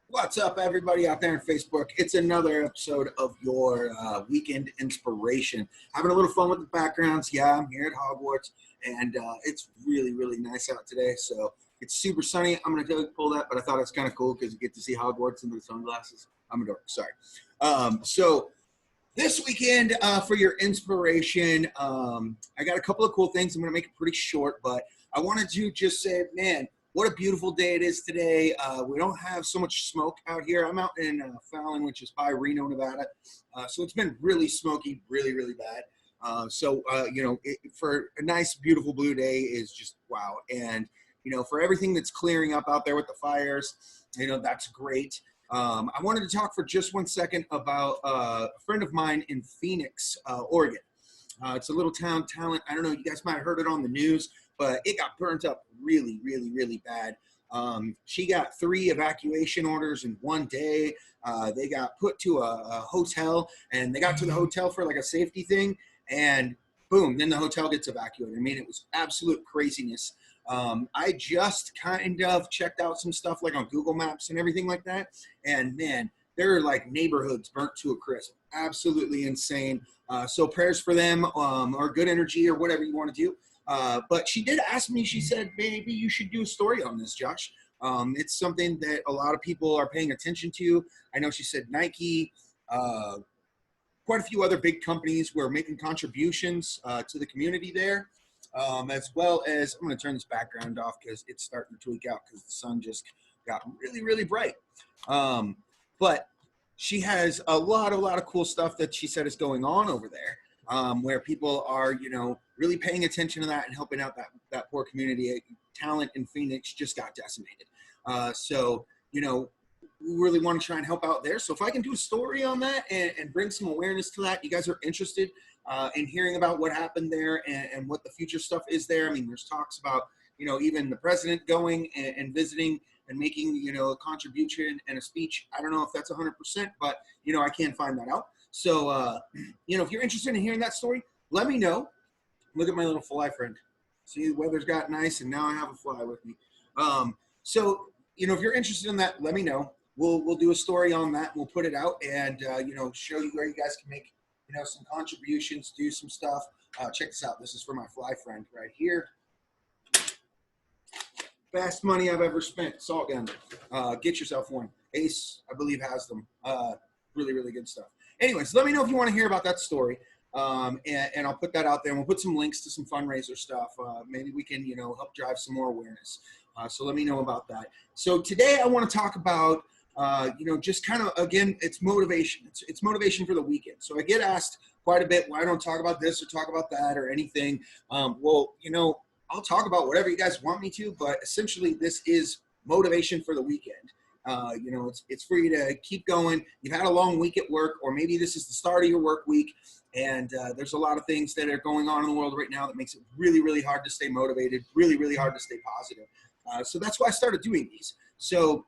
What's up, everybody out there on Facebook? It's another episode of your weekend inspiration. Having a little fun with the backgrounds. Yeah, I'm here at Hogwarts, and it's really, really nice out today. So it's super sunny. I'm going to pull that, but I thought it's kind of cool because you get to see Hogwarts in the sunglasses. I'm a dork. Sorry. So this weekend, for your inspiration, I got a couple of cool things. I'm going to make it pretty short, but I wanted to just say, man, what a beautiful day it is today. We don't have so much smoke out here. I'm out in Fallon, which is by Reno, Nevada. So it's been really smoky, really, really bad. For a nice, beautiful blue day is just wow. And, for everything that's clearing up out there with the fires, that's great. I wanted to talk for just 1 second about a friend of mine in Phoenix, Oregon. It's a little town, Talent. I don't know, you guys might have heard it on the news, but it got burnt up really, really, really bad. She got 3 evacuation orders in 1 day. They got put to a hotel, and they got to the hotel for like a safety thing, and boom, then the hotel gets evacuated. I mean, it was absolute craziness. I just kind of checked out some stuff like on Google Maps and everything like that, and man, there are like neighborhoods burnt to a crisp. Absolutely insane. So prayers for them, or good energy, or whatever you want to do. But she did ask me, she said, maybe you should do a story on this, Josh. It's something that a lot of people are paying attention to. I know she said Nike, quite a few other big companies were making contributions to the community there, as well as, I'm going to turn this background off because it's starting to tweak out because the sun just got really, really bright. But she has a lot of cool stuff that she said is going on over there, where people are, really paying attention to that and helping out that poor community. Talent in Phoenix just got decimated. We really want to try and help out there. So if I can do a story on that and bring some awareness to that, you guys are interested in hearing about what happened there and what the future stuff is there. I mean, there's talks about, even the president going and visiting and making, a contribution and a speech. I don't know if that's 100%, but, I can't find that out. So, if you're interested in hearing that story, let me know. Look at my little fly friend. See, the weather's got nice, and now I have a fly with me. If you're interested in that, let me know. We'll do a story on that. We'll put it out and, show you where you guys can make, some contributions, do some stuff. Check this out. This is for my fly friend right here. Best money I've ever spent. Salt gun. Get yourself one. Ace, I believe, has them. Really, really good stuff. Anyways, let me know if you want to hear about that story. And I'll put that out there, and we'll put some links to some fundraiser stuff. Maybe we can, help drive some more awareness. So let me know about that. So today I want to talk about, just kind of, again, it's motivation. It's motivation for the weekend. So I get asked quite a bit, why don't talk about this or talk about that or anything. I'll talk about whatever you guys want me to, but essentially this is motivation for the weekend. It's for you to keep going. You've had a long week at work, or maybe this is the start of your work week, and there's a lot of things that are going on in the world right now that makes it really, really hard to stay motivated, really, really hard to stay positive. So that's why I started doing these. So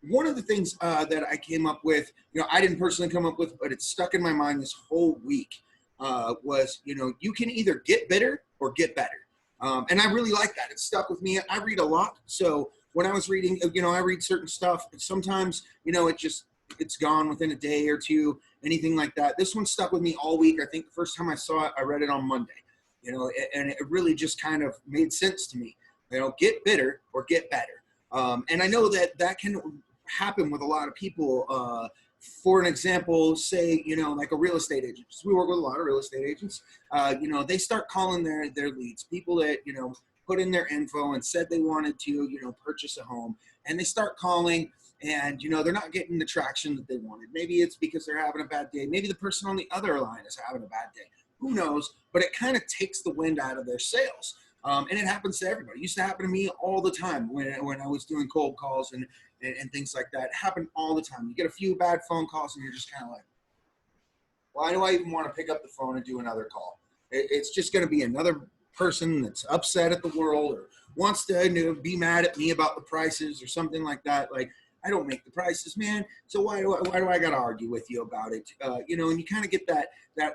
one of the things that I came up with, I didn't personally come up with, but it's stuck in my mind this whole week, was, you can either get better or get better. And I really like that. It stuck with me. I read a lot. So when I was reading, I read certain stuff. Sometimes, it's gone within a day or two, anything like that. This one stuck with me all week. I think the first time I saw it, I read it on Monday, and it really just kind of made sense to me. Get bitter or get better. And I know that can happen with a lot of people. For an example, say, like a real estate agent. We work with a lot of real estate agents. They start calling their leads, people that, put in their info and said they wanted to, purchase a home. And they start calling and, they're not getting the traction that they wanted. Maybe it's because they're having a bad day. Maybe the person on the other line is having a bad day. Who knows? But it kind of takes the wind out of their sails. And it happens to everybody. It used to happen to me all the time when I was doing cold calls and things like that. It happened all the time. You get a few bad phone calls and you're just kind of like, why do I even want to pick up the phone and do another call? It's just going to be another person that's upset at the world or wants to be mad at me about the prices or something like that. Like, I don't make the prices, man. So why do I got to argue with you about it? And you kind of get that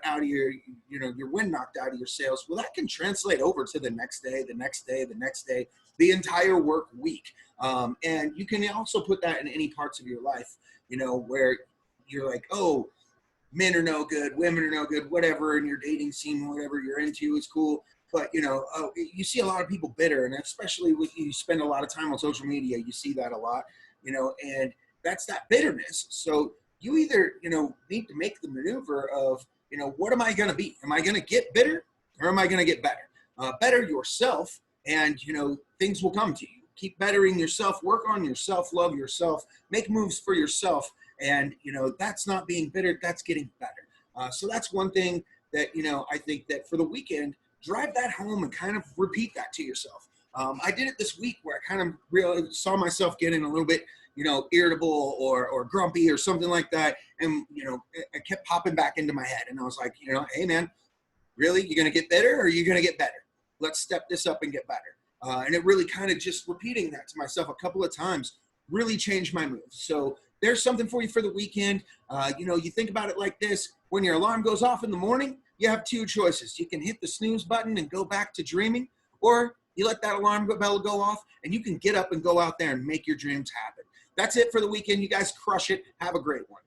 out of your wind knocked out of your sails. Well, that can translate over to the next day, the next day, the next day. the entire work week. And you can also put that in any parts of your life, you know, where you're like, oh, men are no good, women are no good, whatever, in your dating scene, whatever you're into is cool. But, you know, you see a lot of people bitter, and especially when you spend a lot of time on social media, you see that a lot, you know, and that's that bitterness. So you either, you know, need to make the maneuver of, you know, what am I going to be? Am I going to get bitter, or am I going to get better? Better yourself, and, you know, things will come to you. Keep bettering yourself, work on yourself, love yourself, make moves for yourself. And, you know, that's not being bitter, that's getting better. So that's one thing that, you know, I think that for the weekend, drive that home and kind of repeat that to yourself. I did it this week where I kind of really saw myself getting a little bit, you know, irritable or grumpy or something like that. And, you know, it kept popping back into my head. And I was like, you know, hey, man, really? You're going to get better, or are you going to get better? Let's step this up and get better. And it really kind of just repeating that to myself a couple of times really changed my moves. So there's something for you for the weekend. You know, you think about it like this. When your alarm goes off in the morning, you have two choices. You can hit the snooze button and go back to dreaming, or you let that alarm bell go off and you can get up and go out there and make your dreams happen. That's it for the weekend. You guys crush it. Have a great one.